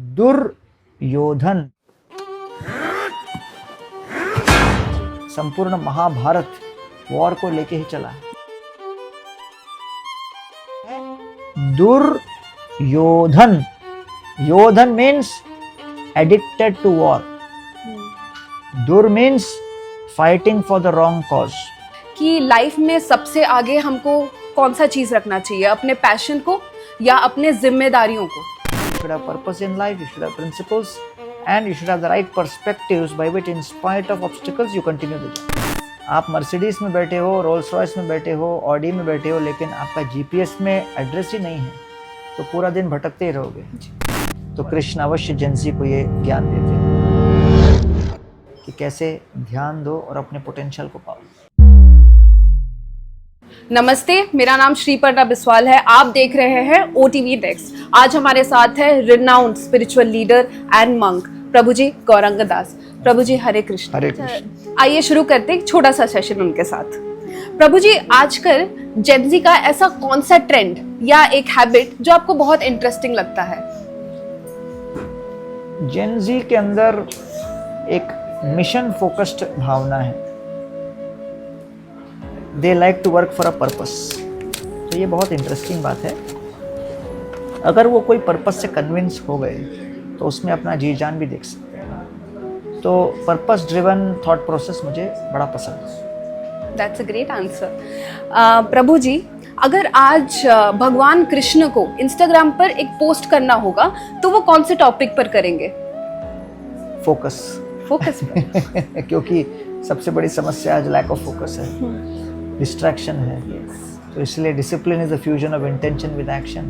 दुर्योधन संपूर्ण महाभारत वॉर को लेके ही चला है। Duryodhan, yodhan means addicted to war, dur means fighting for the wrong cause. कि लाइफ में सबसे आगे हमको कौन सा चीज रखना चाहिए, अपने पैशन को या अपने जिम्मेदारियों को? You should have purpose in life, you should have principles, and you should have the right perspectives by which in spite of obstacles you continue the journey. आप मर्सिडीज में बैठे हो, रोल्स रॉयस में बैठे हो, ऑडी में बैठे हो, लेकिन आपका जीपीएस में एड्रेस ही नहीं है तो पूरा दिन भटकते ही रहोगे। तो कृष्ण अवश्य जेंजी को ये ज्ञान देते हैं कि कैसे ध्यान दो और अपने पोटेंशियल को पाओ। नमस्ते, मेरा नाम श्रीपर्णा बिस्वाल है। आप देख रहे हैं OTV टेक्स्ट। आज हमारे साथ है renowned spiritual leader and monk Prabhu ji Gaurang Das. Prabhu ji Hare Krishna. Hare Krishna. आइए शुरू करते एक छोटा सा सेशन उनके साथ। प्रभु जी, आजकल जेनजी का ऐसा कौन सा ट्रेंड या एक हैबिट जो आपको बहुत इंटरेस्टिंग लगता है? जेनजी के अंदर एक मिशन फोकस्ड भावना है। They like to work for a purpose. तो ये बहुत इंटरेस्टिंग बात है। अगर वो कोई पर्पस से कन्विंस हो गए तो उसमें अपना जी जान भी देख सकते हैं। तो पर्पस ड्रिवन थॉट प्रोसेस मुझे बड़ा पसंद है। That's a great answer. Prabhu ji, अगर आज भगवान कृष्ण को इंस्टाग्राम पर एक पोस्ट करना होगा तो वो कौन से टॉपिक पर करेंगे? फोकस पर। क्योंकि सबसे बड़ी समस्या आज लैक ऑफ फोकस है, डिस्ट्रैक्शन है। तो इसलिए discipline is the fusion of intention with action.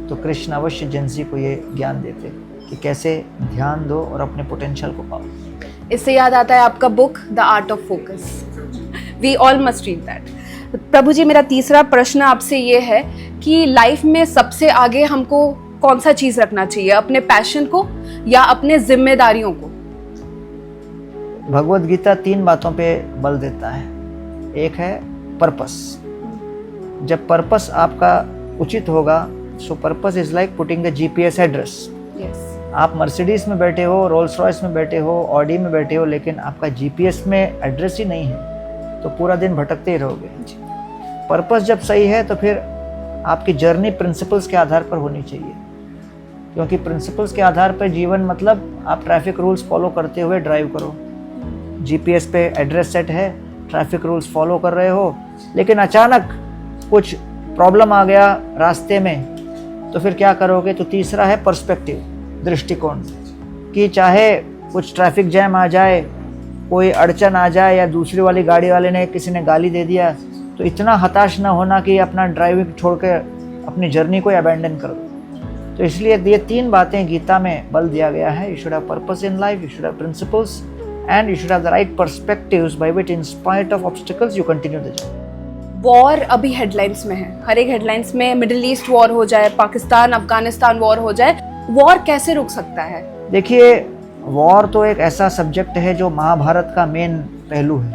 तो कृष्ण अवश्य जेंजी को ये ज्ञान देते कि कैसे ध्यान दो और अपने पोटेंशियल को पाओ। इससे याद आता है आपका book the art of focus. We all must read that. Prabhu ji, मेरा तीसरा प्रश्न आपसे ये है कि लाइफ में सबसे आगे हमको कौन सा चीज रखना चाहिए, अपने पैशन को या अपने जिम्मेदारियों को? भगवत गीता 3 बातों पे बल देता है। एक है पर्पस। जब पर्पस आपका उचित होगा, सो purpose is like putting the GPS address. आप मर्सिडीज में बैठे हो, रोल्स रॉयस में बैठे हो, ऑडी में बैठे हो, लेकिन आपका जीपीएस में एड्रेस ही नहीं है तो पूरा दिन भटकते ही रहोगे। पर्पस जब सही है तो फिर आपकी जर्नी प्रिंसिपल्स के आधार पर होनी चाहिए, क्योंकि प्रिंसिपल्स के आधार पर जीवन मतलब आप ट्रैफिक रूल्स फॉलो करते हुए ड्राइव करो। जीपीएस पे एड्रेस सेट है, ट्रैफिक रूल्स फॉलो कर रहे हो, लेकिन अचानक कुछ प्रॉब्लम आ गया रास्ते में तो फिर क्या करोगे? तो तीसरा है पर्सपेक्टिव, दृष्टिकोण, कि चाहे कुछ ट्रैफिक जैम आ जाए, कोई अड़चन आ जाए या दूसरी वाली गाड़ी वाले ने किसी ने गाली दे दिया तो इतना हताश ना होना कि अपना ड्राइविंग छोड़ के अपनी जर्नी को अबैंडन कर दो। तो इसलिए ये 3 बातें गीता में बल दिया गया है। You should have purpose in life, you should have principles, and you should have the right perspectives by which in spite of obstacles you continue the journey. War अभी हेडलाइंस में है। हर एक हेडलाइंस में मिडिल ईस्ट वॉर हो जाए, Pakistan Afghanistan war हो जाए, war कैसे रुक सकता है? देखिए, वॉर तो एक ऐसा सब्जेक्ट है जो महाभारत का मेन पहलू है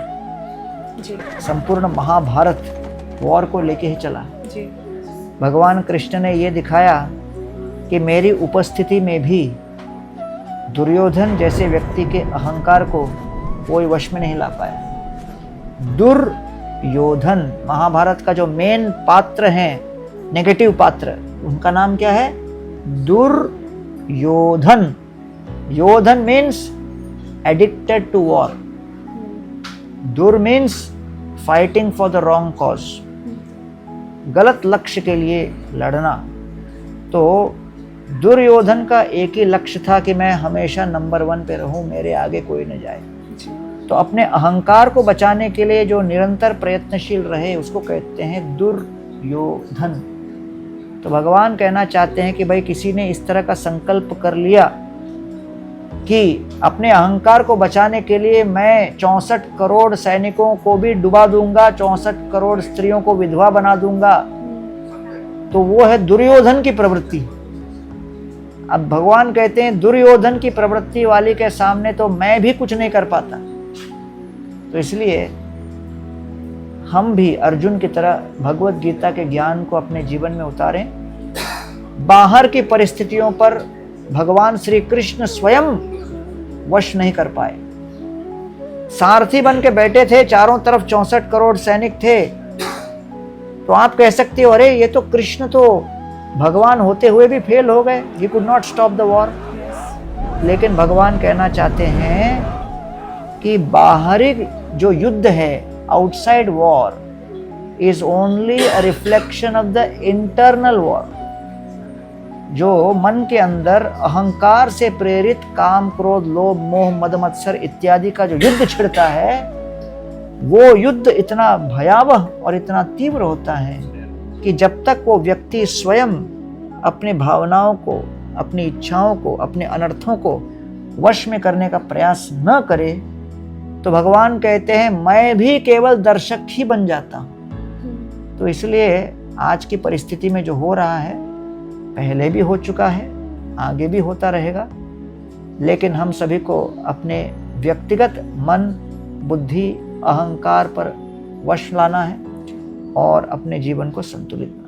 जी। संपूर्ण महाभारत वॉर को लेके ही चला जी। भगवान कृष्ण ने ये दिखाया कि मेरी उपस्थिति में भी दुर्योधन जैसे व्यक्ति के अहंकार को कोई वश में नहीं ला पाया। दुर्योधन महाभारत का जो मेन पात्र हैं, नेगेटिव पात्र, उनका नाम क्या है? Duryodhan. Yodhan means addicted to war, dur means fighting for the wrong cause, गलत लक्ष्य के लिए लड़ना। तो दुर्योधन का एक ही लक्ष्य था कि मैं हमेशा नंबर 1 पे रहूं, मेरे आगे कोई न जाए। तो अपने अहंकार को बचाने के लिए जो निरंतर प्रयत्नशील रहे उसको कहते हैं दुर्योधन। तो भगवान कहना चाहते हैं कि भाई किसी ने इस तरह का संकल्प कर लिया कि अपने अहंकार को बचाने के लिए मैं 64 करोड़ सैनिकों को भी डुबा दूंगा, 64 करोड़ स्त्रियों को विधवा बना दूंगा, तो वो है दुर्योधन की प्रवृत्ति। अब भगवान कहते हैं दुर्योधन की प्रवृत्ति वाली के सामने तो मैं भी कुछ नहीं कर पाता। तो इसलिए हम भी अर्जुन की तरह भगवत गीता के ज्ञान को अपने जीवन में उतारें, बाहर की परिस्थितियों पर भगवान श्री कृष्ण स्वयं वश नहीं कर पाए। सारथी बन के बैठे थे, चारों तरफ 64 करोड़ सैनिक थे, तो आप कह सकते हो अरे ये तो कृष्ण तो भगवान होते हुए भी फेल हो गए, he could not stop the war. लेकिन भगवान कहना चाहते हैं कि बाहरी जो युद्ध है, outside war is only a reflection of the internal war. जो मन के अंदर अहंकार से प्रेरित काम, क्रोध, लोभ, मोह, मद, मत्सर इत्यादि का जो युद्ध छिड़ता है, वो युद्ध इतना भयावह और इतना तीव्र होता है कि जब तक वो व्यक्ति स्वयं अपने भावनाओं को, अपनी इच्छाओं को, अपने अनर्थों को वश में करने का प्रयास न करे, तो भगवान कहते हैं मैं भी केवल दर्शक ही बन जाता हूँ। तो इसलिए आज की परिस्थिति में जो हो रहा है, पहले भी हो चुका है, आगे भी होता रहेगा, लेकिन हम सभी को अपने व्यक्तिगत मन, बुद्धि, अहंकार पर वश लाना है और अपने जीवन को संतुलित